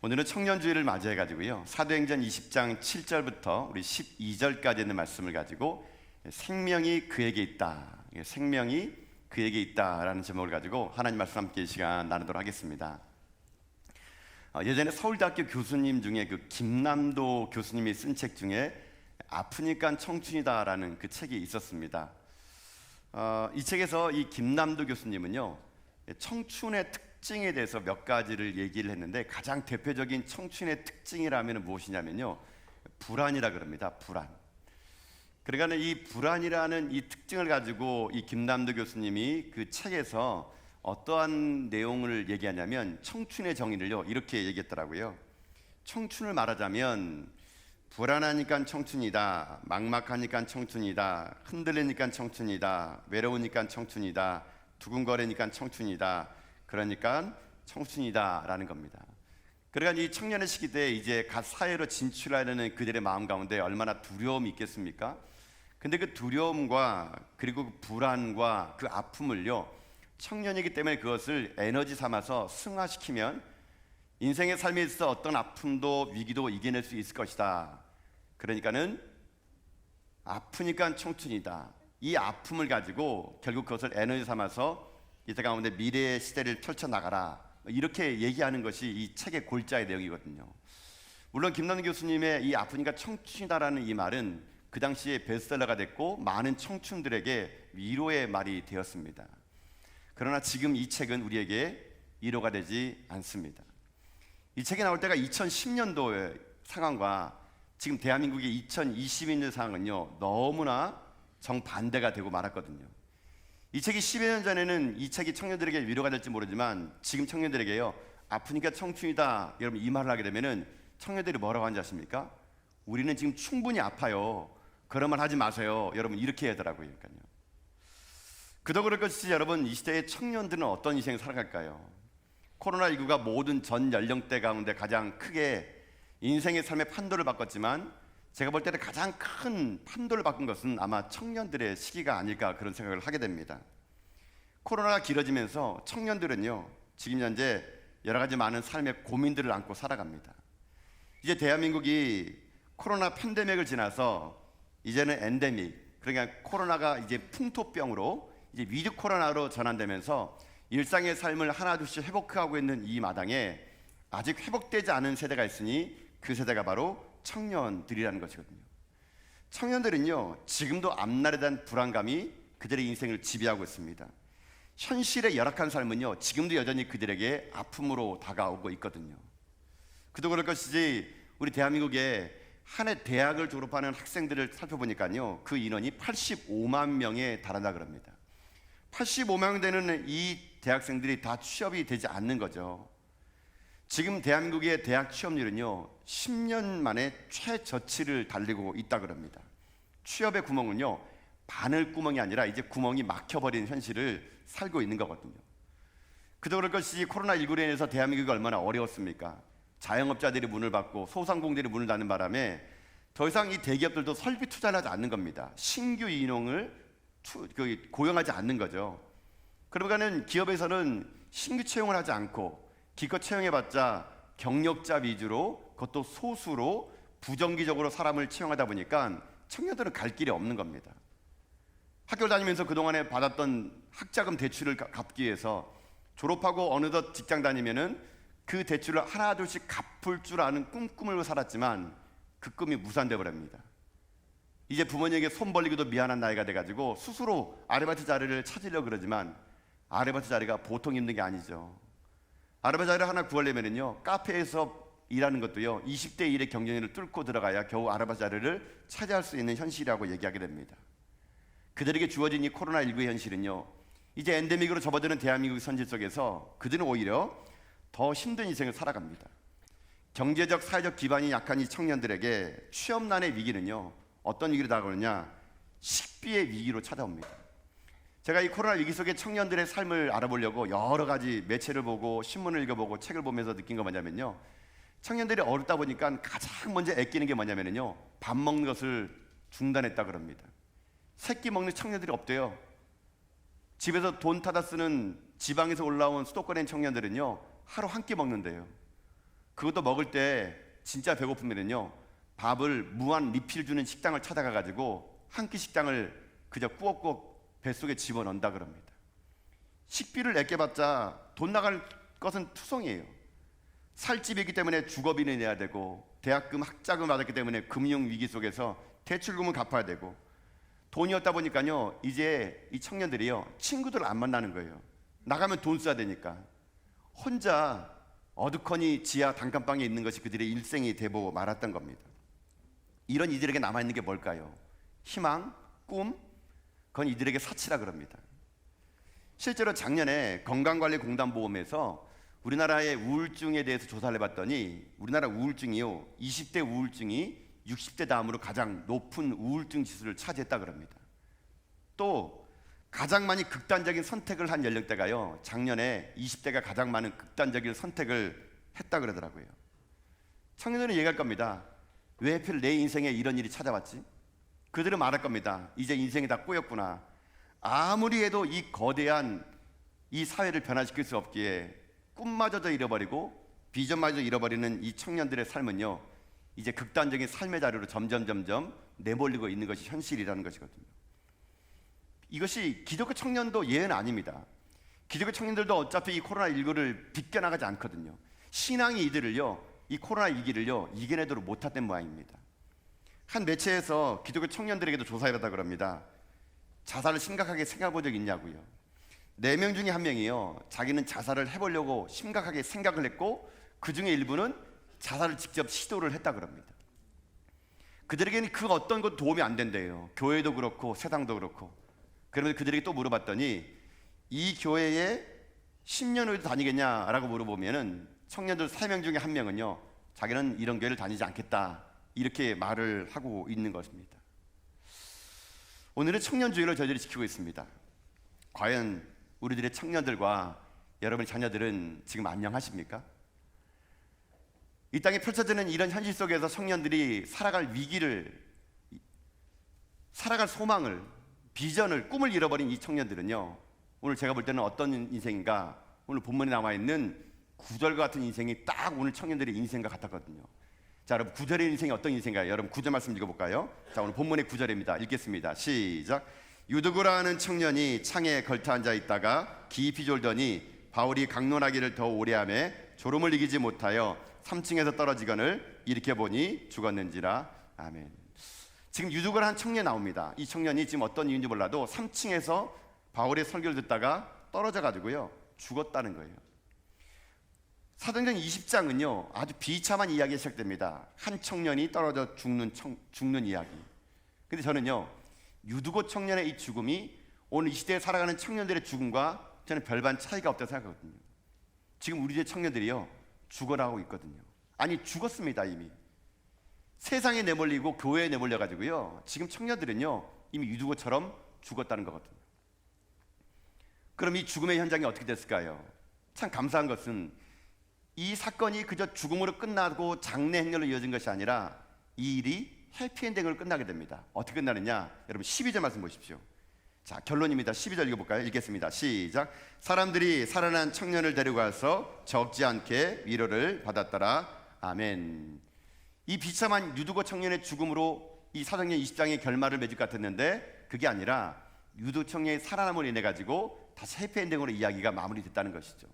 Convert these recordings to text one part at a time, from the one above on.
오늘은 청년주의를 맞이해가지고요, 사도행전 20장 7절부터 우리 12절까지 있는 말씀을 가지고 생명이 그에게 있다, 생명이 그에게 있다라는 제목을 가지고 하나님 말씀 함께 시간 나누도록 하겠습니다. 예전에 서울대학교 교수님 중에 그 김남도 교수님이 쓴 책 중에 아프니까 청춘이다라는 그 책이 있었습니다. 이 책에서 이 김남도 교수님은요, 청춘의 특징에 대해서 몇 가지를 얘기를 했는데, 가장 대표적인 청춘의 특징이라면 무엇이냐면요, 불안이라 그럽니다. 불안. 그러니까 이 불안이라는 이 특징을 가지고 이 김남도 교수님이 그 책에서 어떠한 내용을 얘기하냐면, 청춘의 정의를요 이렇게 얘기했더라고요. 청춘을 말하자면 불안하니까 청춘이다, 막막하니까 청춘이다, 흔들리니까 청춘이다, 외로우니까 청춘이다, 두근거리니까 청춘이다, 그러니까 청춘이다 라는 겁니다. 그러니까 이 청년의 시기 때 이제 갓 사회로 진출하려는 그들의 마음 가운데 얼마나 두려움이 있겠습니까? 근데 그 두려움과 그리고 그 불안과 그 아픔을요, 청년이기 때문에 그것을 에너지 삼아서 승화시키면 인생의 삶에 있어 어떤 아픔도 위기도 이겨낼 수 있을 것이다. 그러니까는 아프니까 청춘이다, 이 아픔을 가지고 결국 그것을 에너지 삼아서 이때 가운데 미래의 시대를 펼쳐나가라, 이렇게 얘기하는 것이 이 책의 골자의 내용이거든요. 물론 김남도 교수님의 이 아프니까 청춘이다라는 이 말은 그 당시에 베스트셀러가 됐고 많은 청춘들에게 위로의 말이 되었습니다. 그러나 지금 이 책은 우리에게 위로가 되지 않습니다. 이 책이 나올 때가 2010년도의 상황과 지금 대한민국의 2022년 상황은요, 너무나 정반대가 되고 말았거든요. 이 책이 10여 년 전에는 이 책이 청년들에게 위로가 될지 모르지만, 지금 청년들에게요, 아프니까 청춘이다, 여러분 이 말을 하게 되면은 청년들이 뭐라고 하는지 아십니까? 우리는 지금 충분히 아파요, 그런 말 하지 마세요, 여러분 이렇게 하더라고요. 그러니까요. 그도 그럴 것이지 여러분, 이 시대의 청년들은 어떤 인생을 살아갈까요? 코로나19가 모든 전 연령대 가운데 가장 크게 인생의 삶의 판도를 바꿨지만, 제가 볼 때는 가장 큰 판도를 바꾼 것은 아마 청년들의 시기가 아닐까, 그런 생각을 하게 됩니다. 코로나가 길어지면서 청년들은요, 지금 현재 여러 가지 많은 삶의 고민들을 안고 살아갑니다. 이제 대한민국이 코로나 팬데믹을 지나서 이제는 엔데믹, 그러니까 코로나가 이제 풍토병으로 이제 위드 코로나로 전환되면서 일상의 삶을 하나둘씩 회복하고 있는 이 마당에 아직 회복되지 않은 세대가 있으니 그 세대가 바로 청년들이라는 것이거든요. 청년들은요, 지금도 앞날에 대한 불안감이 그들의 인생을 지배하고 있습니다. 현실의 열악한 삶은요, 지금도 여전히 그들에게 아픔으로 다가오고 있거든요. 그도 그럴 것이지 우리 대한민국에 한 해 대학을 졸업하는 학생들을 살펴보니까요, 그 인원이 85만 명에 달한다 그럽니다. 85만 명 되는 이 대학생들이 다 취업이 되지 않는 거죠. 지금 대한민국의 대학 취업률은요, 10년 만에 최저치를 달리고 있다 그럽니다. 취업의 구멍은요, 바늘구멍이 아니라 이제 구멍이 막혀버린 현실을 살고 있는 거거든요. 그도 그럴 것이 코로나19로 인해서 대한민국이 얼마나 어려웠습니까? 자영업자들이 문을 닫고 소상공인들이 문을 닫는 바람에 더 이상 이 대기업들도 설비 투자를 하지 않는 겁니다. 신규 인원을 고용하지 않는 거죠. 그러니까는 기업에서는 신규 채용을 하지 않고 기껏 채용해봤자 경력자 위주로, 그것도 소수로 부정기적으로 사람을 채용하다 보니까 청년들은 갈 길이 없는 겁니다. 학교를 다니면서 그동안에 받았던 학자금 대출을 갚기 위해서 졸업하고 어느덧 직장 다니면은 그 대출을 하나둘씩 갚을 줄 아는 꿈꾸고 살았지만 그 꿈이 무산돼 버립니다. 이제 부모님에게 손 벌리기도 미안한 나이가 돼가지고 스스로 아르바이트 자리를 찾으려고 그러지만 아르바이트 자리가 보통 힘든 게 아니죠. 아르바이트 자리를 하나 구하려면요, 카페에서 일하는 것도요, 20대 1의 경쟁률을 뚫고 들어가야 겨우 아르바이트 자리를 차지할 수 있는 현실이라고 얘기하게 됩니다. 그들에게 주어진 이 코로나19의 현실은요, 이제 엔데믹으로 접어드는 대한민국 선진 속에서 그들은 오히려 더 힘든 인생을 살아갑니다. 경제적, 사회적 기반이 약한 이 청년들에게 취업난의 위기는요, 어떤 위기로 다가오느냐, 식비의 위기로 찾아옵니다. 제가 이 코로나 위기 속에 청년들의 삶을 알아보려고 여러 가지 매체를 보고 신문을 읽어보고 책을 보면서 느낀 거 뭐냐면요, 청년들이 어렵다 보니까 가장 먼저 애끼는 게 뭐냐면요, 밥 먹는 것을 중단했다 그럽니다. 새끼 먹는 청년들이 없대요. 집에서 돈 타다 쓰는 지방에서 올라온 수도권의 청년들은요, 하루 한 끼 먹는데요. 그것도 먹을 때 진짜 배고프면요 밥을 무한 리필 주는 식당을 찾아가 가지고 한 끼 식당을 그저 꾸역꾸역 뱃속에 집어넣는다 그럽니다. 식비를 아껴봤자 돈 나갈 것은 투성이에요. 살집이기 때문에 주거비는 내야 되고, 대학금 학자금 받았기 때문에 금융 위기 속에서 대출금은 갚아야 되고, 돈이 없다 보니까요 이제 이 청년들이요 친구들을 안 만나는 거예요. 나가면 돈 써야 되니까 혼자 어두커니 지하 단칸방에 있는 것이 그들의 일생이 되고 말았던 겁니다. 이런 이들에게 남아있는 게 뭘까요? 희망, 꿈, 그건 이들에게 사치라 그럽니다. 실제로 작년에 건강관리공단보험에서 우리나라의 우울증에 대해서 조사를 해봤더니 우리나라 우울증이요 20대 우울증이 60대 다음으로 가장 높은 우울증 지수를 차지했다 그럽니다. 또 가장 많이 극단적인 선택을 한 연령대가요 작년에 20대가 가장 많은 극단적인 선택을 했다 그러더라고요. 청년들은 얘기할 겁니다. 왜 하필 내 인생에 이런 일이 찾아왔지? 그들은 말할 겁니다. 이제 인생이 다 꼬였구나. 아무리 해도 이 거대한 이 사회를 변화시킬 수 없기에 꿈마저도 잃어버리고 비전마저 잃어버리는 이 청년들의 삶은요 이제 극단적인 삶의 자리로 점점 내몰리고 있는 것이 현실이라는 것이거든요. 이것이 기독교 청년도 예외는 아닙니다. 기독교 청년들도 어차피 이 코로나19를 비껴나가지 않거든요. 신앙이 이들을요 이 코로나 위기를요 이겨내도록 못했던 모양입니다. 한 매체에서 기독교 청년들에게도 조사해봤다 그럽니다. 자살을 심각하게 생각해 본 적 있냐고요. 4명 중에 1명이요 자기는 자살을 해보려고 심각하게 생각을 했고 그 중에 일부는 자살을 직접 시도를 했다 그럽니다. 그들에게는 그 어떤 것도 도움이 안 된대요. 교회도 그렇고 세상도 그렇고. 그러면 그들에게 또 물어봤더니 이 교회에 10년 후에도 다니겠냐라고 물어보면은 청년들 3명 중에 1명은요 자기는 이런 교회를 다니지 않겠다 이렇게 말을 하고 있는 것입니다. 오늘은 청년주의를 저희들이 지키고 있습니다. 과연 우리들의 청년들과 여러분의 자녀들은 지금 안녕하십니까? 이 땅에 펼쳐지는 이런 현실 속에서 청년들이 살아갈 위기를, 살아갈 소망을, 비전을, 꿈을 잃어버린 이 청년들은요 오늘 제가 볼 때는 어떤 인생인가, 오늘 본문에 남아있는 구절과 같은 인생이 딱 오늘 청년들의 인생과 같았거든요. 자, 여러분 구절의 인생이 어떤 인생인가요? 여러분 구절 말씀 읽어볼까요? 자, 오늘 본문의 구절입니다. 읽겠습니다. 시작. 유두구라는 청년이 창에 걸터 앉아 있다가 깊이 졸더니 바울이 강론하기를 더 오래하며 졸음을 이기지 못하여 3층에서 떨어지거늘 일으켜보니 죽었는지라. 아멘. 지금 유두구라는 청년이 나옵니다. 이 청년이 지금 어떤 이유인지 몰라도 3층에서 바울의 설교를 듣다가 떨어져 가지고요 죽었다는 거예요. 사도행전 20장은요 아주 비참한 이야기가 시작됩니다. 한 청년이 떨어져 죽는 이야기. 근데 저는요 유두고 청년의 이 죽음이 오늘 이 시대에 살아가는 청년들의 죽음과 저는 별반 차이가 없다고 생각하거든요. 지금 우리의 청년들이요 죽어나가고 있거든요. 아니 죽었습니다. 이미 세상에 내몰리고 교회에 내몰려 가지고요 지금 청년들은요 이미 유두고처럼 죽었다는 거거든요. 그럼 이 죽음의 현장이 어떻게 됐을까요? 참 감사한 것은 이 사건이 그저 죽음으로 끝나고 장례 행렬로 이어진 것이 아니라 이 일이 해피엔딩으로 끝나게 됩니다. 어떻게 끝나느냐? 여러분 12절 말씀 보십시오. 자, 결론입니다. 12절 읽어볼까요? 읽겠습니다. 시작. 사람들이 살아난 청년을 데리고 와서 적지 않게 위로를 받았더라. 아멘. 이 비참한 유두고 청년의 죽음으로 이 사도행전 20장의 결말을 맺을 것 같았는데 그게 아니라 유두 청년의 살아남으로 인해 가지고 다시 해피엔딩으로 이야기가 마무리됐다는 것이죠.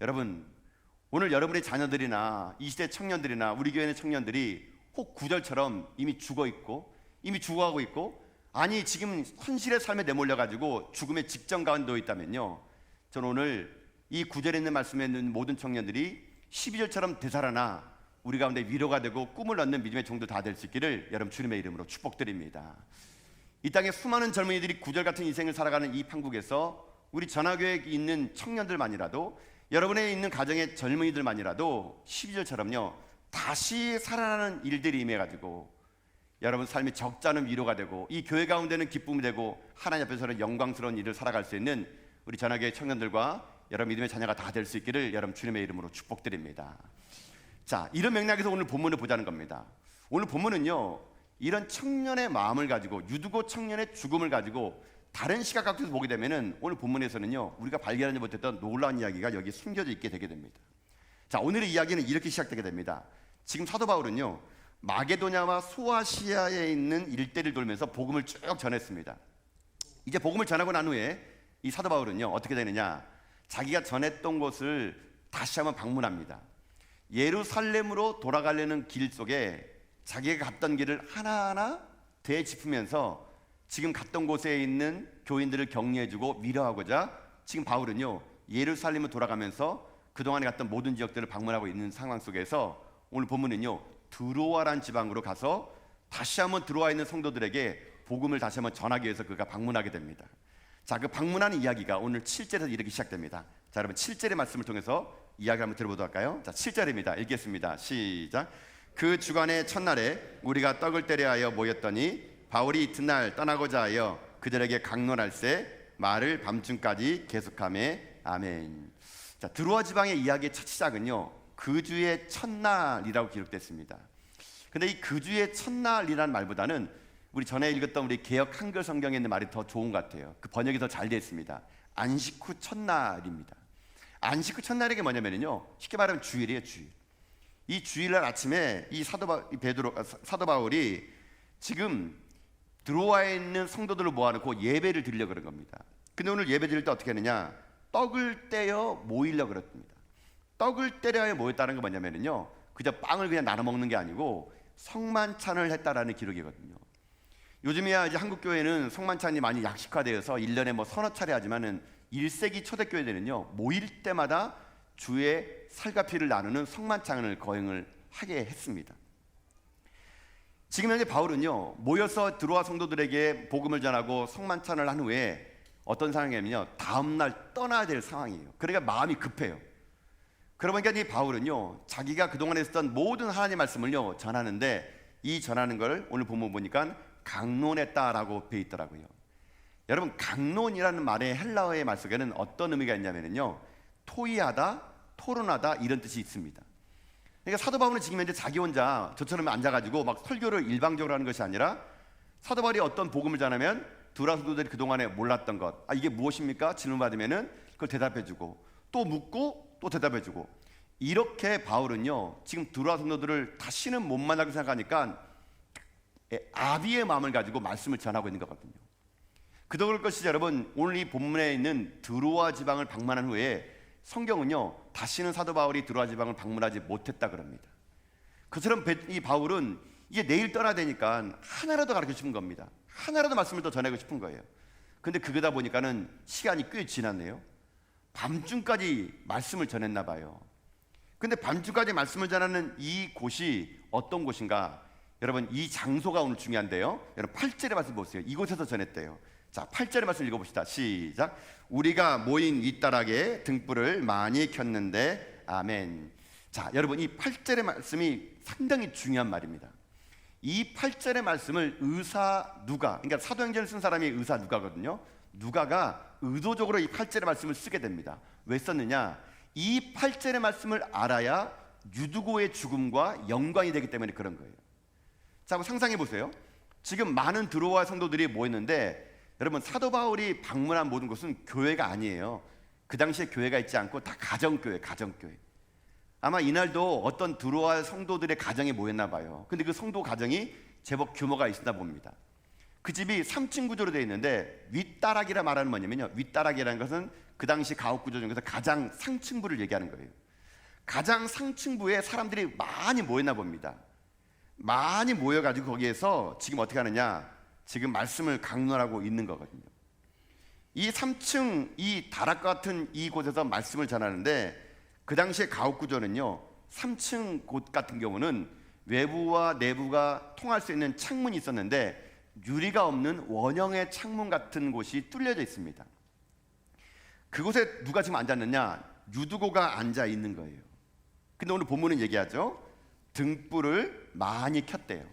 여러분 오늘 여러분의 자녀들이나 이 시대 청년들이나 우리 교회의 청년들이 혹 구절처럼 이미 죽어 있고 이미 죽어가고 있고 아니 지금 현실의 삶에 내몰려 가지고 죽음의 직전 가운데 놓여 있다면요 저는 오늘 이 구절에 있는 말씀에 있는 모든 청년들이 12절처럼 되살아나 우리 가운데 위로가 되고 꿈을 얻는 믿음의 종도 다 될 수 있기를 여러분 주님의 이름으로 축복드립니다. 이 땅에 수많은 젊은이들이 구절 같은 인생을 살아가는 이 판국에서 우리 전화교회에 있는 청년들만이라도 여러분의 있는 가정의 젊은이들만이라도 12절처럼요 다시 살아나는 일들이 임해가지고 여러분 삶이 적잖은 위로가 되고 이 교회 가운데는 기쁨이 되고 하나님 앞에서는 영광스러운 일을 살아갈 수 있는 우리 전화교회 청년들과 여러분 믿음의 자녀가 다 될 수 있기를 여러분 주님의 이름으로 축복드립니다. 자, 이런 맥락에서 오늘 본문을 보자는 겁니다. 오늘 본문은요 이런 청년의 마음을 가지고 유두고 청년의 죽음을 가지고 다른 시각각도에서 보게 되면은 오늘 본문에서는요 우리가 발견하지 못했던 놀라운 이야기가 여기 숨겨져 있게 되게 됩니다. 자, 오늘의 이야기는 이렇게 시작되게 됩니다. 지금 사도 바울은요, 마게도냐와 소아시아에 있는 일대를 돌면서 복음을 쭉 전했습니다. 이제 복음을 전하고 난 후에 이 사도 바울은요, 어떻게 되느냐, 자기가 전했던 곳을 다시 한번 방문합니다. 예루살렘으로 돌아가려는 길 속에 자기가 갔던 길을 하나하나 되짚으면서 지금 갔던 곳에 있는 교인들을 격려해주고 위로하고자 지금 바울은요, 예루살렘으로 돌아가면서 그동안에 갔던 모든 지역들을 방문하고 있는 상황 속에서 오늘 본문은요, 드로아란 지방으로 가서 다시 한번 드로아에 있는 성도들에게 복음을 다시 한번 전하기 위해서 그가 방문하게 됩니다. 자, 그 방문하는 이야기가 오늘 7절에서 이렇게 시작됩니다. 자, 여러분 7절의 말씀을 통해서 이야기 한번 들어보도록 할까요? 자, 7절입니다. 읽겠습니다. 시작. 그 주간의 첫날에 우리가 떡을 때려 하여 모였더니 바울이 이튿날 떠나고자 하여 그들에게 강론할세 말을 밤중까지 계속하매 아멘. 자, 드로아 지방의 이야기의 첫 시작은요, 그 주의 첫날이라고 기록됐습니다. 근데 이 그 주의 첫날이라는 말보다는 우리 전에 읽었던 우리 개역 한글 성경에 있는 말이 더 좋은 것 같아요. 그 번역이 더 잘 되어 있습니다. 안식 후 첫날입니다. 안식 후 첫날이 뭐냐면요, 쉽게 말하면 주일이에요. 주일. 이 주일날 아침에 이 사도 바울이 지금 드로아에 있는 성도들을 모아놓고 예배를 드리려고 그런 겁니다. 근데 오늘 예배 드릴 때 어떻게 하느냐, 떡을 떼어 모이려고 그랬습니다. 떡을 떼려 모였다는 게 뭐냐면요, 그저 빵을 그냥 나눠 먹는 게 아니고 성만찬을 했다라는 기록이거든요. 요즘이야 이제 한국 교회는 성만찬이 많이 약식화되어서 1년에 뭐 서너 차례 하지만은 1세기 초대교회들은요, 모일 때마다 주의 살과 피를 나누는 성만찬을 거행을 하게 했습니다. 지금 현재 바울은요, 모여서 드로아 성도들에게 복음을 전하고 성만찬을 한 후에 어떤 상황이냐면요, 다음날 떠나야 될 상황이에요. 그러니까 마음이 급해요. 그러니까 이 바울은요, 자기가 그동안 했었던 모든 하나님의 말씀을요 전하는데, 이 전하는 걸 오늘 본문 보니까 강론했다라고 돼 있더라고요. 여러분, 강론이라는 말의 헬라어의 말 속에는 어떤 의미가 있냐면요, 토의하다, 토론하다 이런 뜻이 있습니다. 그러니까 사도 바울은 지금 현재 자기 혼자 저처럼 앉아가지고 막 설교를 일방적으로 하는 것이 아니라, 사도 바울이 어떤 복음을 전하면 드로아 성도들이 그동안에 몰랐던 것, 이게 무엇입니까? 질문받으면은 그걸 대답해주고, 또 묻고 또 대답해주고, 이렇게 바울은요, 지금 드로아 성도들을 다시는 못 만나게 생각하니까 아비의 마음을 가지고 말씀을 전하고 있는 거거든요. 그럴 것이죠. 여러분, 오늘 이 본문에 있는 드로아 지방을 방문한 후에 성경은요, 다시는 사도 바울이 드로아 지방을 방문하지 못했다 그럽니다. 그처럼 이 바울은 이제 내일 떠나야 되니까 하나라도 가르쳐 싶은 겁니다. 하나라도 말씀을 더 전하고 싶은 거예요. 근데 그러다 보니까는 시간이 꽤 지났네요. 밤중까지 말씀을 전했나 봐요. 근데 밤중까지 말씀을 전하는 이 곳이 어떤 곳인가? 여러분, 이 장소가 오늘 중요한데요. 여러분 8절의 말씀 보세요. 이곳에서 전했대요. 자, 8절의 말씀 읽어봅시다. 시작. 우리가 모인 윗다락에 등불을 많이 켰는데 아멘. 자, 여러분, 이 8절의 말씀이 상당히 중요한 말입니다. 이 8절의 말씀을 의사 누가, 그러니까 사도행전을 쓴 사람이 의사 누가거든요. 누가가 의도적으로 이 8절의 말씀을 쓰게 됩니다. 왜 썼느냐? 이 8절의 말씀을 알아야 유두고의 죽음과 연관이 되기 때문에 그런 거예요. 자, 한번 상상해 보세요. 지금 많은 드로아 성도들이 모였는데, 여러분, 사도 바울이 방문한 모든 곳은 교회가 아니에요. 그 당시에 교회가 있지 않고 다 가정교회. 아마 이날도 어떤 드로아 성도들의 가정에 모였나 봐요. 근데 그 성도 가정이 제법 규모가 있나 봅니다. 그 집이 3층 구조로 되어 있는데, 윗다락이라 말하는 뭐냐면요, 윗다락이라는 것은 그 당시 가옥 구조 중에서 가장 상층부를 얘기하는 거예요. 가장 상층부에 사람들이 많이 모였나 봅니다. 많이 모여가지고 거기에서 지금 어떻게 하느냐, 지금 말씀을 강론하고 있는 거거든요. 이 3층 이 다락 같은 이곳에서 말씀을 전하는데, 그 당시에 가옥 구조는요, 3층 곳 같은 경우는 외부와 내부가 통할 수 있는 창문이 있었는데, 유리가 없는 원형의 창문 같은 곳이 뚫려져 있습니다. 그곳에 누가 지금 앉았느냐? 유두고가 앉아 있는 거예요. 근데 오늘 본문은 얘기하죠, 등불을 많이 켰대요.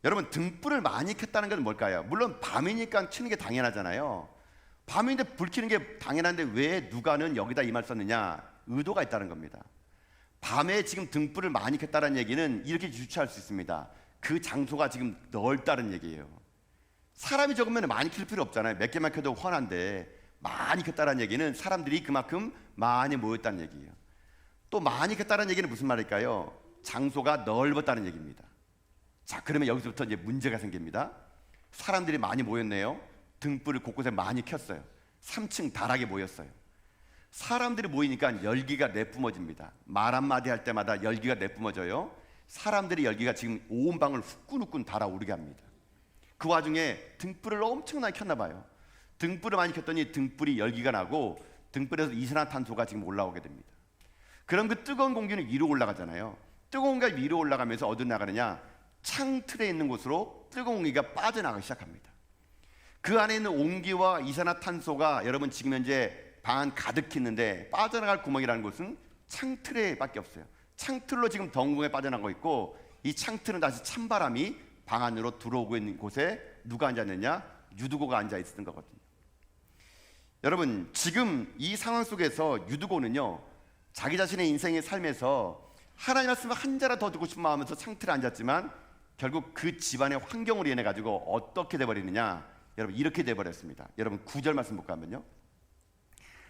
여러분, 등불을 많이 켰다는 건 뭘까요? 물론 밤이니까 켜는 게 당연하잖아요. 밤인데 불 켜는 게 당연한데 왜 누가는 여기다 이 말 썼느냐? 의도가 있다는 겁니다. 밤에 지금 등불을 많이 켰다는 얘기는 이렇게 유추할 수 있습니다. 그 장소가 지금 넓다는 얘기예요. 사람이 적으면 많이 켤 필요 없잖아요. 몇 개만 켜도 훤한데, 많이 켰다는 얘기는 사람들이 그만큼 많이 모였다는 얘기예요. 또 많이 컸다는 얘기는 무슨 말일까요? 장소가 넓었다는 얘기입니다. 자, 그러면 여기서부터 이제 문제가 생깁니다. 사람들이 많이 모였네요. 등불을 곳곳에 많이 켰어요. 3층 다락에 모였어요. 사람들이 모이니까 열기가 내뿜어집니다. 말 한마디 할 때마다 열기가 내뿜어져요. 사람들이 열기가 지금 온 방을 후끈후끈 달아오르게 합니다. 그 와중에 등불을 엄청나게 켰나 봐요. 등불을 많이 켰더니 등불이 열기가 나고 등불에서 이산화탄소가 지금 올라오게 됩니다. 그럼 그 뜨거운 공기는 위로 올라가잖아요. 뜨거운 공기가 위로 올라가면서 어디로 나가느냐? 창틀에 있는 곳으로 뜨거운 공기가 빠져나가기 시작합니다. 그 안에 있는 온기와 이산화탄소가 여러분 지금 현재 방 안 가득 있는데 빠져나갈 구멍이라는 곳은 창틀에 밖에 없어요. 창틀로 지금 더운 공기에 빠져나가고 있고, 이 창틀은 다시 찬바람이 방 안으로 들어오고 있는 곳에 누가 앉았느냐? 유두고가 앉아 있었던 거거든요. 여러분, 지금 이 상황 속에서 유두고는요, 자기 자신의 인생의 삶에서 하나님 말씀을 한 자라 더 듣고 싶은 마음에서 창틀에 앉았지만 결국 그 집안의 환경으로 인해 가지고 어떻게 돼버리느냐? 여러분, 이렇게 돼버렸습니다. 여러분, 9절 말씀 볼까 한번요.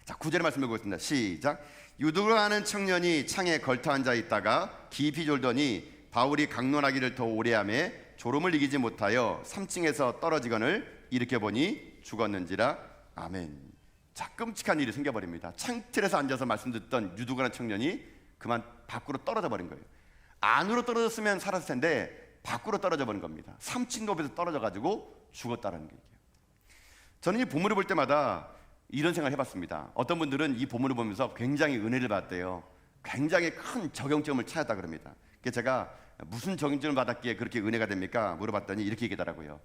자, 9절의 말씀 읽겠습니다. 시작. 유두고라 하는 청년이 창에 걸터 앉아 있다가 깊이 졸더니 바울이 강론하기를 더 오래하며 졸음을 이기지 못하여 3층에서 떨어지거늘 일으켜 보니 죽었는지라. 아멘. 자, 끔찍한 일이 생겨버립니다. 창틀에서 앉아서 말씀 듣던 유두고라는 청년이 그만 밖으로 떨어져 버린 거예요. 안으로 떨어졌으면 살았을 텐데 밖으로 떨어져 버린 겁니다. 3층 높이에서 떨어져 가지고 죽었다는 얘기예요. 저는 이 본문을 볼 때마다 이런 생각을 해봤습니다. 어떤 분들은 이 본문을 보면서 굉장히 은혜를 받았대요. 굉장히 큰 적용점을 찾았다 그럽니다. 그래서 제가 무슨 적용점을 받았기에 그렇게 은혜가 됩니까? 물어봤더니 이렇게 얘기하더라고요.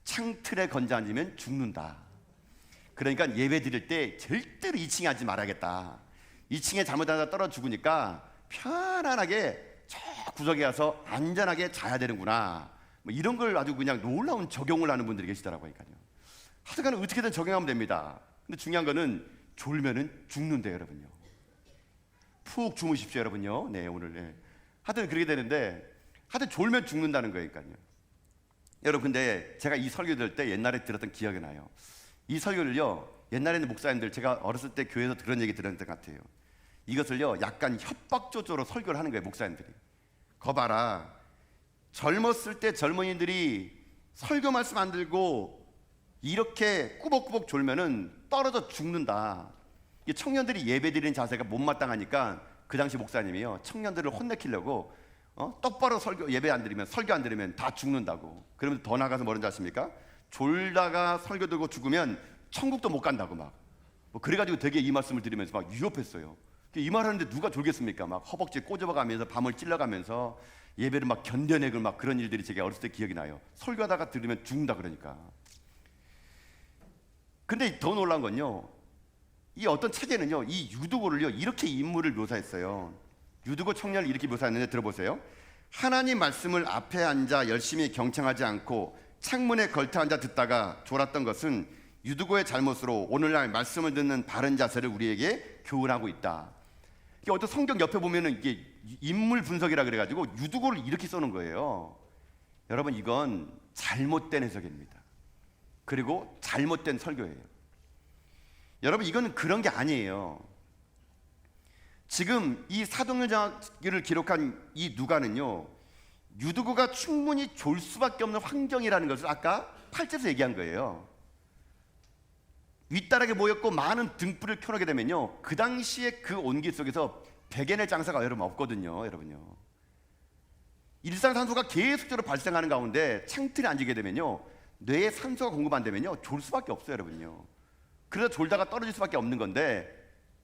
창틀에 건져 앉으면 죽는다. 그러니까 예배 드릴 때 절대로 2층에 앉지 말아야겠다. 2층에 잘못하다 떨어져 죽으니까 편안하게 저 구석에 가서 안전하게 자야 되는구나. 뭐 이런 걸 아주 그냥 놀라운 적용을 하는 분들이 계시더라고요. 하여간 어떻게든 적용하면 됩니다. 근데 중요한 거는 졸면은 죽는데요, 여러분요. 푹 주무십시오, 여러분요. 네, 오늘. 네. 하여튼 그렇게 되는데, 하여튼 졸면 죽는다는 거니까요. 여러분, 근데 제가 이 설교 들을 때 옛날에 들었던 기억이 나요. 이 설교를요, 옛날에는 목사님들, 제가 어렸을 때 교회에서 그런 얘기 들었던 것 같아요. 이것을요, 약간 협박조조로 설교를 하는 거예요, 목사님들이. 거 봐라. 젊었을 때 젊은이들이 설교 말씀 안 들고 이렇게 꾸벅꾸벅 졸면은 떨어져 죽는다. 이 청년들이 예배드리는 자세가 못마땅하니까 그 당시 목사님이요, 청년들을 혼내키려고 똑바로 예배 안 드리면, 설교 안 들으면 다 죽는다고. 그러면 더 나가서 뭐라는지 아십니까? 졸다가 설교 들고 죽으면 천국도 못 간다고 막. 뭐 그래가지고 되게 이 말씀을 드리면서 막 위협했어요. 이 말하는데 누가 졸겠습니까? 막 허벅지 꼬집어가면서 밤을 찔러가면서 예배를 막 견뎌내고 막 그런 일들이 제가 어렸을 때 기억이 나요. 설교하다가 들으면 죽는다 그러니까. 근데 더 놀라운 건요, 이 어떤 책에는요, 이 유두고를요 이렇게 인물을 묘사했어요. 유두고 청년을 이렇게 묘사했는데 들어보세요. 하나님 말씀을 앞에 앉아 열심히 경청하지 않고 창문에 걸터 앉아 듣다가 졸았던 것은 유두고의 잘못으로 오늘날 말씀을 듣는 바른 자세를 우리에게 교훈하고 있다. 이게 어떤 성경 옆에 보면은 이게 인물 분석이라 그래가지고 유두고를 이렇게 써놓은 거예요. 여러분, 이건 잘못된 해석입니다. 그리고 잘못된 설교예요. 여러분, 이건 그런 게 아니에요. 지금 이 사도행전을 기록한 이 누가는요, 유두고가 충분히 졸 수밖에 없는 환경이라는 것을 아까 8절에서 얘기한 거예요. 윗다락에 모였고 많은 등불을 켜놓게 되면요, 그 당시에 그 온기 속에서 베개낼 장사가 여러분 없거든요. 여러분요, 일산산소가 계속적으로 발생하는 가운데 창틀에 앉게 되면요, 뇌에 산소가 공급 안 되면요 졸 수밖에 없어요, 여러분요. 그래서 졸다가 떨어질 수밖에 없는 건데,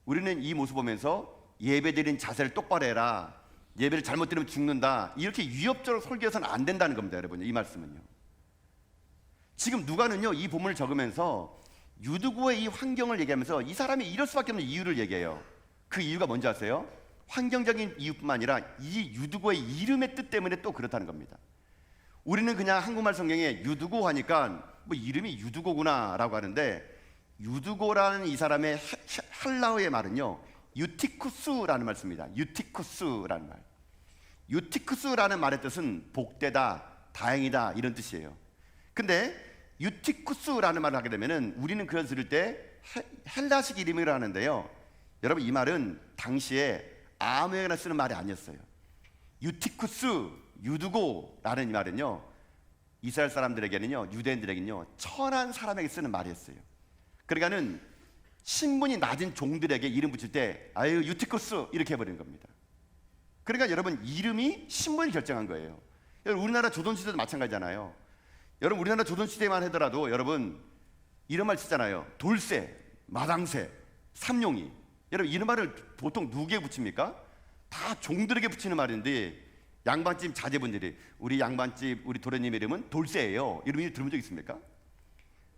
우리는 이 모습 보면서 예배드린 자세를 똑바로 해라, 예배를 잘못 드리면 죽는다, 이렇게 위협적으로 설교해서는 안 된다는 겁니다, 여러분. 이 말씀은요, 지금 누가는요 이 본문을 적으면서 유두고의 이 환경을 얘기하면서 이 사람이 이럴 수밖에 없는 이유를 얘기해요. 그 이유가 뭔지 아세요? 환경적인 이유뿐만 아니라 이 유두고의 이름의 뜻 때문에 또 그렇다는 겁니다. 우리는 그냥 한국말 성경에 유두고 하니까 뭐 이름이 유두고구나 라고 하는데, 유두고라는 이 사람의 헬라어의 말은요 유티쿠스라는 말 씁니다. 유티쿠스라는 말. 유티쿠스라는 말의 뜻은 복되다, 다행이다, 이런 뜻이에요. 근데 유티쿠스라는 말을 하게 되면은 우리는 그걸 들을 때 헬라식 이름이라 하는데요, 여러분, 이 말은 당시에 아무에게나 쓰는 말이 아니었어요. 유티쿠스, 유두고라는 이 말은요, 이스라엘 사람들에게는요, 유대인들에게는요, 천한 사람에게 쓰는 말이었어요. 그러니까는 신분이 낮은 종들에게 이름 붙일 때 아유 유티쿠스 이렇게 해버리는 겁니다. 그러니까 여러분, 이름이 신분을 결정한 거예요. 여러분, 우리나라 조선시대도 마찬가지잖아요. 여러분, 우리나라 조선시대만 하더라도 여러분 이런 말 쓰잖아요. 돌쇠, 마당새, 삼룡이. 여러분, 이런 말을 보통 누구에게 붙입니까? 다 종들에게 붙이는 말인데, 양반집 자제분들이 우리 양반집 우리 도련님 이름은 돌쇠예요, 이런 말 들어본 적 있습니까?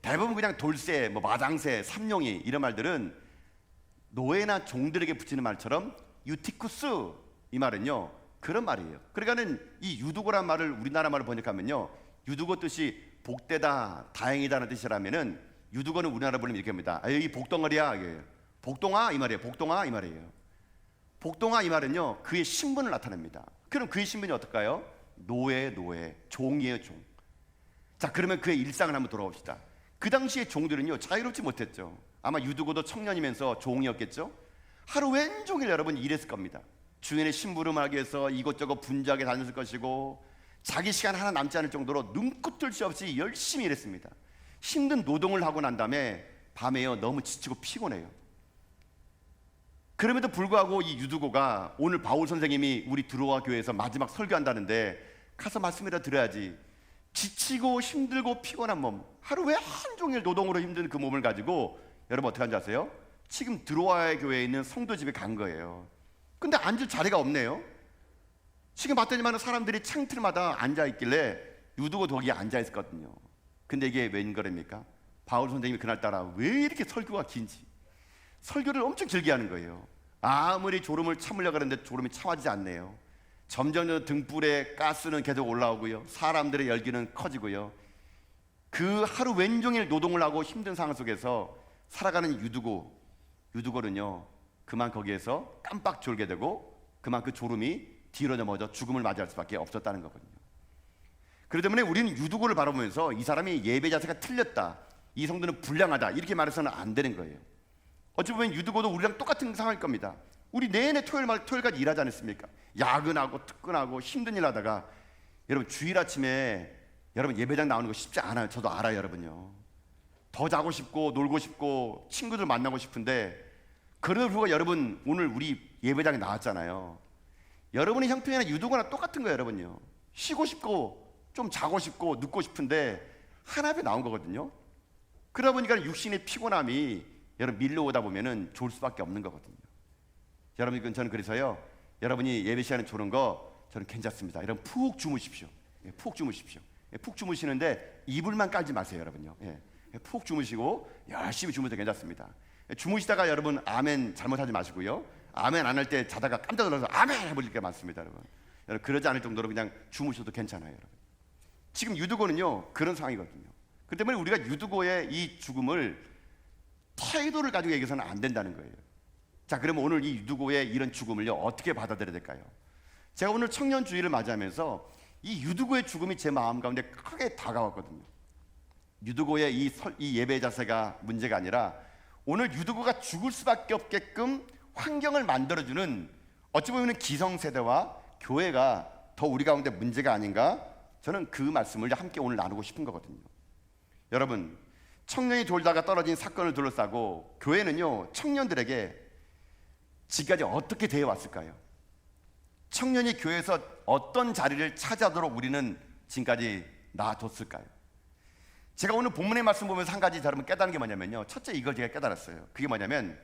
대부분 그냥 돌쇠, 뭐 마당새, 삼룡이 이런 말들은 노예나 종들에게 붙이는 말처럼 유티쿠스 이 말은요 그런 말이에요. 그러니까는 이 유두고란 말을 우리나라 말로 번역하면요, 유두고 뜻이 복되다, 다행이다는 뜻이라면은 유두고는 우리나라 부르면 이렇게 합니다. 아, 여기 복덩어리야, 이게 복동아 이 말이에요. 복동아 이 말이에요. 복동아 이 말은요 그의 신분을 나타냅니다. 그럼 그의 신분이 어떨까요? 노예, 종이에요, 종. 자, 그러면 그의 일상을 한번 돌아봅시다. 그 당시에 종들은요 자유롭지 못했죠. 아마 유두고도 청년이면서 종이었겠죠. 하루 왼종일 여러분 일했을 겁니다. 주인의 심부름하기 위해서 이곳저곳 분주하게 다녔을 것이고, 자기 시간 하나 남지 않을 정도로 눈꽃을 새 없이 열심히 일했습니다. 힘든 노동을 하고 난 다음에 밤에요 너무 지치고 피곤해요. 그럼에도 불구하고 이 유두고가 오늘 바울 선생님이 우리 드로아 교회에서 마지막 설교한다는데 가서 말씀이라 들어야지, 지치고 힘들고 피곤한 몸, 하루 왜 한종일 노동으로 힘든 그 몸을 가지고 여러분 어떻게 한지 아세요? 지금 드로아의 교회에 있는 성도 집에 간 거예요. 근데 앉을 자리가 없네요. 지금 봤더니만 사람들이 창틀마다 앉아있길래 유두고 거기에 앉아있었거든요. 근데 이게 웬거랍니까? 바울 선생님이 그날따라 왜 이렇게 설교가 긴지 설교를 엄청 길게 하는 거예요. 아무리 졸음을 참으려고 하는데 졸음이 참아지지 않네요. 점점 등불에 가스는 계속 올라오고요, 사람들의 열기는 커지고요. 그 하루 왼종일 노동을 하고 힘든 상황 속에서 살아가는 유두고는요 그만 거기에서 깜빡 졸게 되고 그만 그 졸음이 뒤로 넘어져 죽음을 맞이할 수밖에 없었다는 거거든요. 그렇기 때문에 우리는 유두고를 바라보면서 이 사람이 예배 자세가 틀렸다, 이 성도는 불량하다 이렇게 말해서는 안 되는 거예요. 어찌 보면 유두고도 우리랑 똑같은 상황일 겁니다. 우리 내내 토요일까지 일하지 않았습니까? 야근하고 특근하고 힘든 일 하다가 여러분 주일 아침에 여러분 예배당 나오는 거 쉽지 않아요. 저도 알아요, 여러분요. 더 자고 싶고 놀고 싶고 친구들 만나고 싶은데, 그러고 여러분 오늘 우리 예배당에 나왔잖아요. 여러분의 형편이나 유두고나 똑같은 거예요, 여러분요. 쉬고 싶고 좀 자고 싶고 눕고 싶은데 하나 앞에 나온 거거든요. 그러다 보니까 육신의 피곤함이 여러분 밀려오다 보면은 졸 수밖에 없는 거거든요. 여러분, 저는 그래서요, 여러분이 예배 시간에 조는 거 저는 괜찮습니다. 여러분 푹 주무십시오. 푹 주무십시오. 푹 주무시는데 이불만 깔지 마세요, 여러분요. 푹 주무시고 열심히 주무셔도 괜찮습니다. 주무시다가 여러분 아멘 잘못하지 마시고요. 아멘 안 할 때 자다가 깜짝 놀라서 아멘 해버릴 게 많습니다, 여러분. 여러분 그러지 않을 정도로 그냥 주무셔도 괜찮아요, 여러분. 지금 유두고는요 그런 상황이거든요. 그렇기 때문에 우리가 유두고의 이 죽음을 태도를 가지고 얘기해서는 안 된다는 거예요. 자, 그러면 오늘 이 유두고의 이런 죽음을요 어떻게 받아들여야 될까요? 제가 오늘 청년 주일을 맞이하면서 이 유두고의 죽음이 제 마음 가운데 크게 다가왔거든요. 유두고의 이 예배 자세가 문제가 아니라 오늘 유두고가 죽을 수밖에 없게끔 환경을 만들어주는, 어찌 보면 기성세대와 교회가 더 우리 가운데 문제가 아닌가, 저는 그 말씀을 함께 오늘 나누고 싶은 거거든요. 여러분, 청년이 돌다가 떨어진 사건을 둘러싸고 교회는요 청년들에게 지금까지 어떻게 대해 왔을까요? 청년이 교회에서 어떤 자리를 차지하도록 우리는 지금까지 놔뒀을까요? 제가 오늘 본문의 말씀 보면서 한 가지 여러분 깨달은 게 뭐냐면요, 첫째 이걸 제가 깨달았어요. 그게 뭐냐면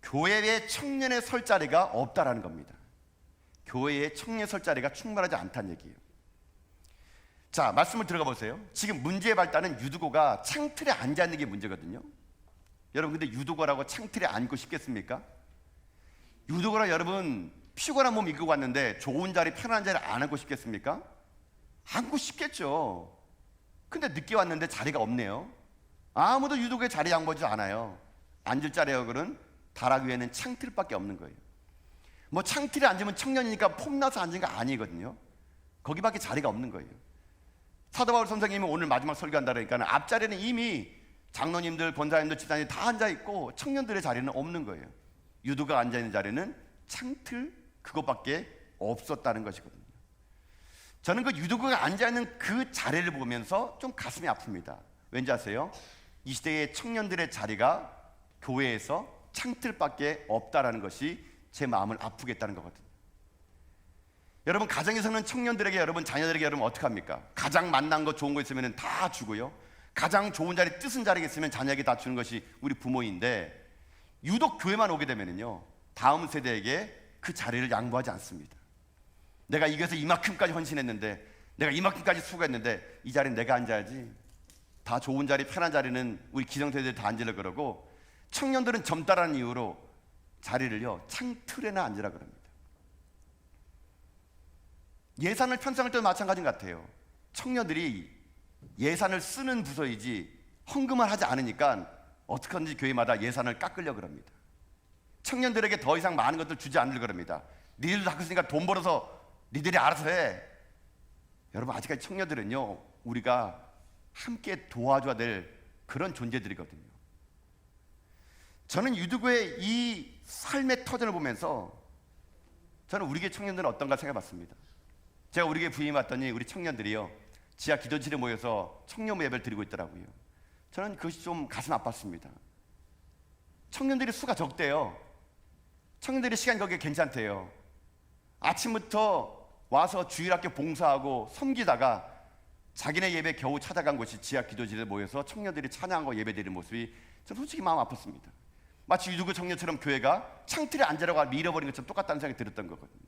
교회에 청년의 설 자리가 없다라는 겁니다. 교회에 청년 설 자리가 충분하지 않다는 얘기예요. 자, 말씀을 들어가 보세요. 지금 문제의 발단은 유두고가 창틀에 앉아 있는 게 문제거든요. 여러분, 근데 유두고라고 창틀에 앉고 싶겠습니까? 유두고라 여러분 피곤한 몸 이끌고 왔는데 좋은 자리, 편안한 자리 안 앉고 싶겠습니까? 앉고 싶겠죠. 근데 늦게 왔는데 자리가 없네요. 아무도 유두고의 자리 양보하지 않아요. 앉을 자리역은 다락 위에는 창틀밖에 없는 거예요. 뭐 창틀에 앉으면 청년이니까 폼나서 앉은 거 아니거든요. 거기밖에 자리가 없는 거예요. 사도 바울 선생님이 오늘 마지막 설교한다 그러니까 앞자리는 이미 장로님들, 권사님들, 집사님들 다 앉아있고 청년들의 자리는 없는 거예요. 유두가 앉아있는 자리는 창틀 그것밖에 없었다는 것이거든요. 저는 그 유두구가 앉아있는 그 자리를 보면서 좀 가슴이 아픕니다. 왠지 아세요? 이 시대의 청년들의 자리가 교회에서 창틀밖에 없다라는 것이 제 마음을 아프게 했다는 거거든요. 여러분, 가정에서는 청년들에게, 여러분 자녀들에게 여러분 어떻게 합니까? 가장 만난 거 좋은 거 있으면 다 주고요, 가장 좋은 자리, 뜻은 자리가 있으면 자녀에게 다 주는 것이 우리 부모인데, 유독 교회만 오게 되면요 다음 세대에게 그 자리를 양보하지 않습니다. 내가 이겨서 이만큼까지 헌신했는데, 내가 이만큼까지 수고했는데 이 자리는 내가 앉아야지. 다 좋은 자리, 편한 자리는 우리 기성세대들 다 앉으려고 그러고, 청년들은 젊다라는 이유로 자리를요 창틀에나 앉으라 그럽니다. 예산을 편성할 때도 마찬가지 같아요. 청년들이 예산을 쓰는 부서이지 헌금을 하지 않으니까 어떻게든지 교회마다 예산을 깎으려고 합니다. 청년들에게 더 이상 많은 것들 주지 않으려고 합니다. 니들도 다 컸으니까 돈 벌어서 니들이 알아서 해. 여러분, 아직까지 청년들은요 우리가 함께 도와줘야 될 그런 존재들이거든요. 저는 유두구의 이 삶의 터전을 보면서 저는 우리 교회 청년들은 어떤가 생각해봤습니다. 제가 우리 교회 부임해 왔더니 우리 청년들이요 지하 기도실에 모여서 청년 예배를 드리고 있더라고요. 저는 그것이 좀 가슴 아팠습니다. 청년들이 수가 적대요. 청년들이 시간이 거기에 괜찮대요. 아침부터 와서 주일학교 봉사하고 섬기다가 자기네 예배 겨우 찾아간 곳이 지하 기도실에 모여서 청년들이 찬양하고 예배드리는 모습이 저는 솔직히 마음 아팠습니다. 마치 유두구 청년처럼 교회가 창틀에 앉으라고 밀어버린 것처럼 똑같다는 생각이 들었던 거거든요.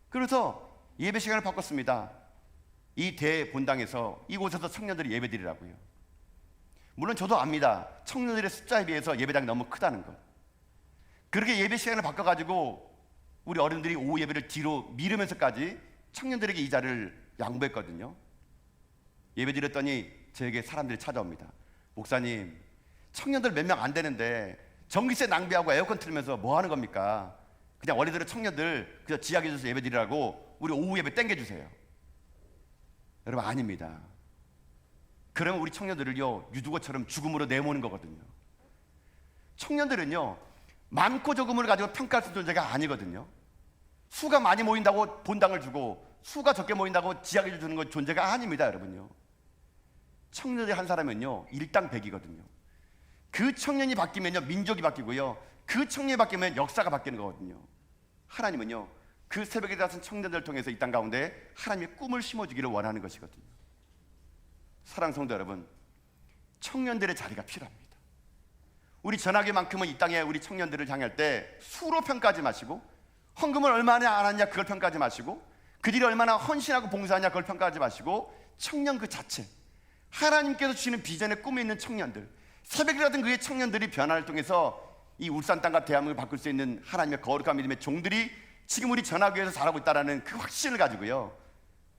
그래서 예배 시간을 바꿨습니다. 이 대본당에서 이곳에서 청년들이 예배드리라고요. 물론 저도 압니다. 청년들의 숫자에 비해서 예배당이 너무 크다는 것. 그렇게 예배 시간을 바꿔가지고 우리 어른들이 오후 예배를 뒤로 미루면서까지 청년들에게 이 자리를 양보했거든요. 예배 드렸더니 저에게 사람들이 찾아옵니다. 목사님, 청년들 몇 명 안 되는데 전기세 낭비하고 에어컨 틀면서 뭐 하는 겁니까? 그냥 원래대로 청년들 그냥 지하 기도에서 예배 드리라고 우리 오후 예배 땡겨주세요. 여러분, 아닙니다. 그러면 우리 청년들을요 유두거처럼 죽음으로 내모는 거거든요. 청년들은요 많고 적음을 가지고 평가할 수 있는 존재가 아니거든요. 수가 많이 모인다고 본당을 주고 수가 적게 모인다고 지하기를 주는 건 존재가 아닙니다. 여러분요, 청년들이 한 사람은요 일당백이거든요. 그 청년이 바뀌면요 민족이 바뀌고요, 그 청년이 바뀌면 역사가 바뀌는 거거든요. 하나님은요 그 새벽에 일어나선 청년들을 통해서 이 땅 가운데 하나님의 꿈을 심어주기를 원하는 것이거든요. 사랑하는 성도 여러분, 청년들의 자리가 필요합니다. 우리 전하교만큼은 이 땅에 우리 청년들을 향할 때 수로 평가하지 마시고, 헌금을 얼마나 안 하냐 그걸 평가하지 마시고, 그들이 얼마나 헌신하고 봉사하냐 그걸 평가하지 마시고, 청년 그 자체, 하나님께서 주시는 비전에 꿈이 있는 청년들, 새벽이라든 그의 청년들이 변화를 통해서 이 울산 땅과 대한민국을 바꿀 수 있는 하나님의 거룩한 믿음의 종들이 지금 우리 전하교회에서 자라고 있다는 그 확신을 가지고요,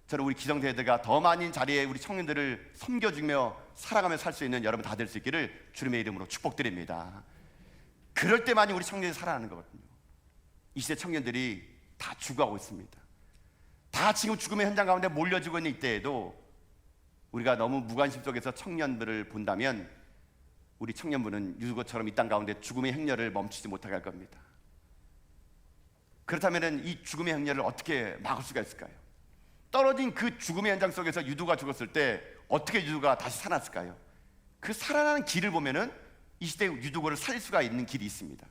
저는 우리 기성세대가 더 많은 자리에 우리 청년들을 섬겨주며 사랑하며 살 수 있는 여러분 다 될 수 있기를 주님의 이름으로 축복드립니다. 그럴 때만이 우리 청년들이 살아나는 거거든요. 이 시대 청년들이 다 죽어가고 있습니다. 다 지금 죽음의 현장 가운데 몰려지고 있는 이때에도 우리가 너무 무관심 속에서 청년들을 본다면 우리 청년부는 유두거처럼 이 땅 가운데 죽음의 행렬을 멈추지 못하게 할 겁니다. 그렇다면 이 죽음의 행렬을 어떻게 막을 수가 있을까요? 떨어진 그 죽음의 현장 속에서 유두가 죽었을 때 어떻게 유두가 다시 살았을까요? 그 살아나는 길을 보면은 이 시대 유두거를 살릴 수가 있는 길이 있습니다.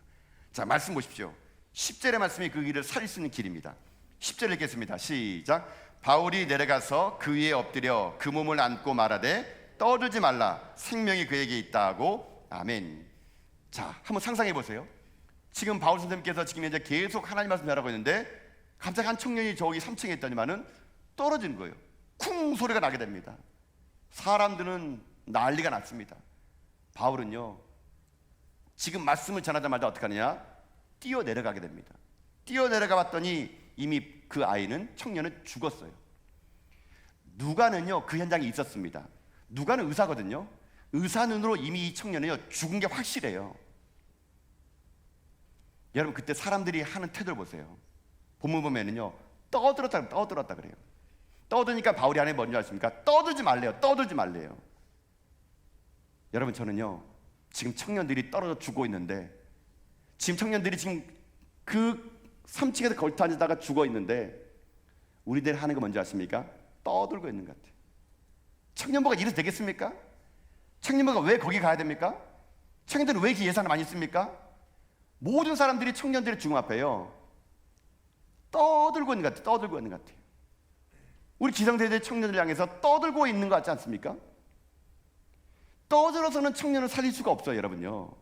자, 말씀 보십시오. 10절의 말씀이 그 길을 살릴 수 있는 길입니다. 10절 읽겠습니다. 시작. 바울이 내려가서 그 위에 엎드려 그 몸을 안고 말하되 떠들지 말라, 생명이 그에게 있다 하고. 아멘. 자, 한번 상상해 보세요. 지금 바울 선생님께서 지금 현재 계속 하나님 말씀 하라고 했는데 갑자기 한 청년이 저기 3층에 있더니만은 떨어지는 거예요. 쿵 소리가 나게 됩니다. 사람들은 난리가 났습니다. 바울은요 지금 말씀을 전하자마자 어떻게 하느냐, 뛰어 내려가게 됩니다. 뛰어 내려가 봤더니 이미 그 아이는, 청년은 죽었어요. 누가는요 그 현장에 있었습니다. 누가는 의사거든요. 의사 눈으로 이미 이 청년은요 죽은 게 확실해요. 여러분, 그때 사람들이 하는 태도를 보세요. 본문 보면은요 떠들었다 그래요. 떠드니까 바울이 안에 뭔지 아십니까? 떠들지 말래요. 떠들지 말래요. 여러분, 저는요 지금 청년들이 떨어져 죽고 있는데, 지금 청년들이 지금 그 3층에서 걸터 앉아다가 죽어 있는데 우리들 하는 거 뭔지 아십니까? 떠들고 있는 것 같아요. 청년부가 이래도 되겠습니까? 청년부가 왜 거기 가야 됩니까? 청년들은 왜 이렇게 예산을 많이 씁니까? 모든 사람들이 청년들의 죽음 앞에요 떠들고 있는 것 같아요. 떠들고 있는 것 같아요. 우리 기성세대 청년들 향해서 떠들고 있는 것 같지 않습니까? 떠들어서는 청년을 살릴 수가 없어요, 여러분요.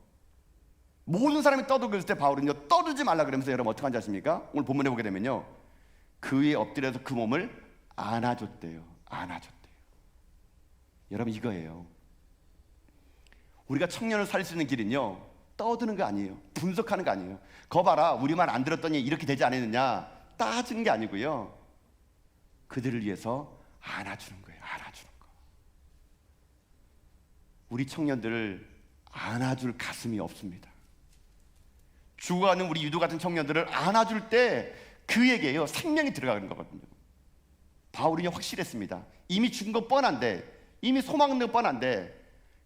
모든 사람이 떠들고 있을 때 바울은요, 떠들지 말라 그러면서 여러분 어떻게 한지 아십니까? 오늘 본문에 보게 되면요, 그 위에 엎드려서 그 몸을 안아줬대요. 안아줬대요. 여러분, 이거예요. 우리가 청년을 살릴 수 있는 길은요, 떠드는 거 아니에요. 분석하는 거 아니에요. 거 봐라, 우리 말 안 들었더니 이렇게 되지 않았느냐 따지는 게 아니고요, 그들을 위해서 안아주는 거예요. 안아주는 거. 우리 청년들을 안아줄 가슴이 없습니다. 죽어가는 우리 유도 같은 청년들을 안아줄 때 그에게요 생명이 들어가는 거거든요. 바울은요 확실했습니다. 이미 죽은 거 뻔한데, 이미 소망 없는 거 뻔한데,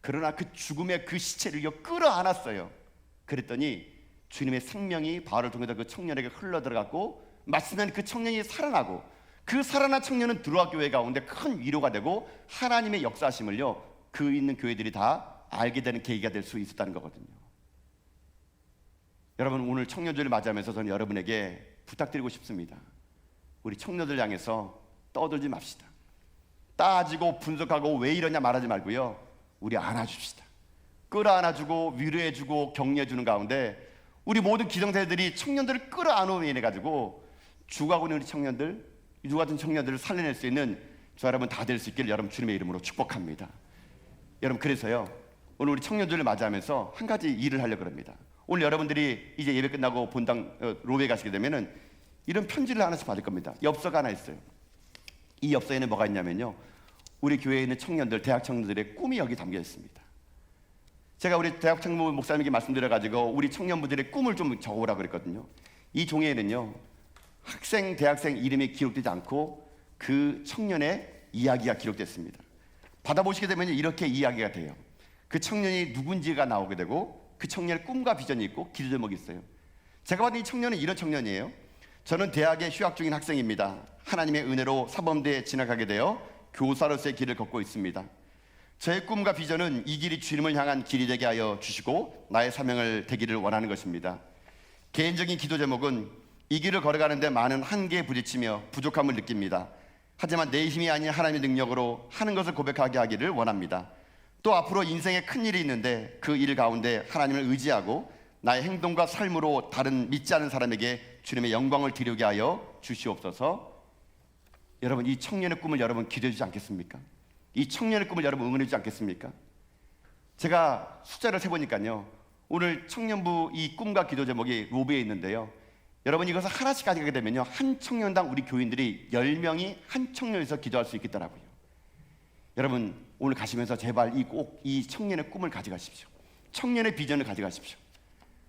그러나 그 죽음의 그 시체를요 끌어안았어요. 그랬더니 주님의 생명이 바울을 통해서 그 청년에게 흘러들어갔고, 마침내 그 청년이 살아나고, 그 살아난 청년은 들어와 교회 가운데 큰 위로가 되고 하나님의 역사하심을요 그 있는 교회들이 다 알게 되는 계기가 될 수 있었다는 거거든요. 여러분, 오늘 청년들을 맞이하면서 저는 여러분에게 부탁드리고 싶습니다. 우리 청년들 향해서 떠들지 맙시다. 따지고 분석하고 왜 이러냐 말하지 말고요, 우리 안아줍시다. 끌어안아주고 위로해주고 격려해주는 가운데 우리 모든 기성세대들이 청년들을 끌어안으면 인해가지고 죽어가고 있는 우리 청년들, 유두 같은 청년들을 살려낼 수 있는 저 여러분 다 될 수 있기를 여러분 주님의 이름으로 축복합니다. 여러분, 그래서요 오늘 우리 청년들을 맞이하면서 한 가지 일을 하려고 합니다. 오늘 여러분들이 이제 예배 끝나고 본당 로베에 가시게 되면은 이런 편지를 하나씩 받을 겁니다. 엽서가 하나 있어요. 이 엽서에는 뭐가 있냐면요, 우리 교회에 있는 청년들, 대학 청년들의 꿈이 여기 담겨 있습니다. 제가 우리 대학 청년부 목사님께 말씀드려가지고 우리 청년부들의 꿈을 좀 적어오라고 그랬거든요. 이 종이에는요 학생, 대학생 이름이 기록되지 않고 그 청년의 이야기가 기록됐습니다. 받아보시게 되면 이렇게 이야기가 돼요. 그 청년이 누군지가 나오게 되고, 그 청년의 꿈과 비전이 있고 기도 제목이 있어요. 제가 봤던 이 청년은 이런 청년이에요. 저는 대학에 휴학 중인 학생입니다. 하나님의 은혜로 사범대에 진학하게 되어 교사로서의 길을 걷고 있습니다. 저의 꿈과 비전은 이 길이 주님을 향한 길이 되게 하여 주시고 나의 사명을 되기를 원하는 것입니다. 개인적인 기도 제목은 이 길을 걸어가는데 많은 한계에 부딪히며 부족함을 느낍니다. 하지만 내 힘이 아닌 하나님의 능력으로 하는 것을 고백하게 하기를 원합니다. 또 앞으로 인생에 큰 일이 있는데 그 일 가운데 하나님을 의지하고 나의 행동과 삶으로 다른 믿지 않은 사람에게 주님의 영광을 드리게 하여 주시옵소서. 여러분, 이 청년의 꿈을 여러분 기도해 주지 않겠습니까? 이 청년의 꿈을 여러분 응원해 주지 않겠습니까? 제가 숫자를 세보니까요, 오늘 청년부 이 꿈과 기도 제목이 로비에 있는데요, 여러분 이것을 하나씩 가지게 되면요 한 청년당 우리 교인들이 10명이 한 청년에서 기도할 수 있겠더라고요. 여러분, 오늘 가시면서 제발 꼭 이 청년의 꿈을 가져가십시오. 청년의 비전을 가져가십시오.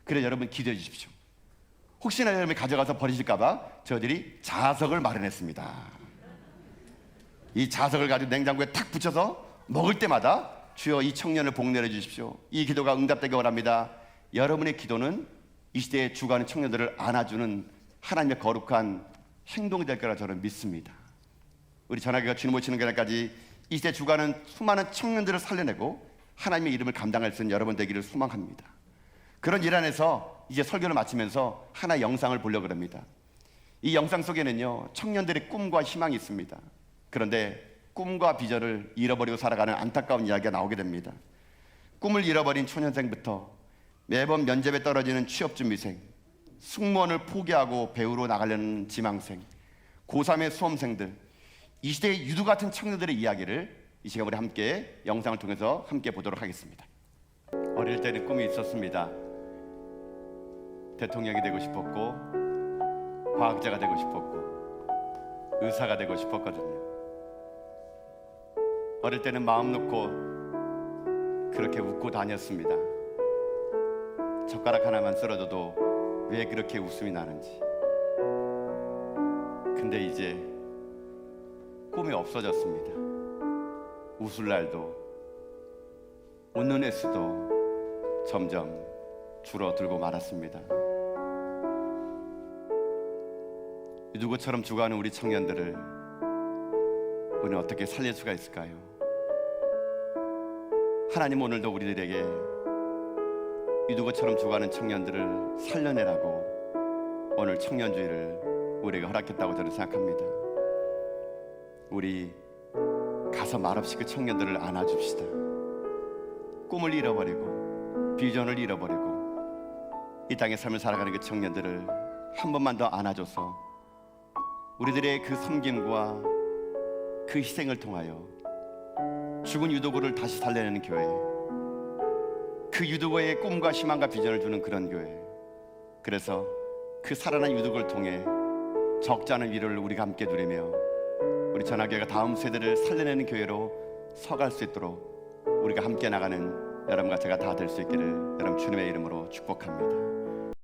그래 여러분 기도해 주십시오. 혹시나 여러분이 가져가서 버리실까봐 저희들이 자석을 마련했습니다. 이 자석을 가지고 냉장고에 탁 붙여서 먹을 때마다 주여 이 청년을 복내려 주십시오. 이 기도가 응답되기 원합니다. 여러분의 기도는 이 시대에 죽어가는 청년들을 안아주는 하나님의 거룩한 행동이 될 거라 저는 믿습니다. 우리 전하교가 주님 오시는 그날까지 이 시대에 죽어가는 수많은 청년들을 살려내고 하나님의 이름을 감당할 수 있는 여러분 되기를 소망합니다. 그런 일 안에서 이제 설교를 마치면서 하나의 영상을 보려고 합니다. 이 영상 속에는요 청년들의 꿈과 희망이 있습니다. 그런데 꿈과 비전을 잃어버리고 살아가는 안타까운 이야기가 나오게 됩니다. 꿈을 잃어버린 초년생부터 매번 면접에 떨어지는 취업준비생, 승무원을 포기하고 배우로 나가려는 지망생, 고3의 수험생들, 이 시대의 유두 같은 청년들의 이야기를 이 시간 우리 함께 영상을 통해서 함께 보도록 하겠습니다. 어릴 때는 꿈이 있었습니다. 대통령이 되고 싶었고, 과학자가 되고 싶었고, 의사가 되고 싶었거든요. 어릴 때는 마음 놓고 그렇게 웃고 다녔습니다. 젓가락 하나만 쓰러져도 왜 그렇게 웃음이 나는지. 근데 이제 꿈이 없어졌습니다. 웃을 날도 웃는 횟수도 점점 줄어들고 말았습니다. 유두고처럼 죽어가는 우리 청년들을 우리는 어떻게 살릴 수가 있을까요? 하나님 오늘도 우리들에게 유두고처럼 죽어가는 청년들을 살려내라고 오늘 청년주의를 우리에게 허락했다고 저는 생각합니다. 우리 가서 말없이 그 청년들을 안아줍시다. 꿈을 잃어버리고 비전을 잃어버리고 이 땅의 삶을 살아가는 그 청년들을 한 번만 더 안아줘서 우리들의 그 섬김과 그 희생을 통하여 죽은 유도고를 다시 살려내는 교회, 그 유도고의 꿈과 희망과 비전을 주는 그런 교회, 그래서 그 살아난 유도고를 통해 적지 않은 위로를 우리가 함께 누리며 우리 전하교회가 다음 세대를 살려내는 교회로 서갈 수 있도록 우리가 함께 나가는 여러분과 제가 다 될 수 있기를 여러분 주님의 이름으로 축복합니다.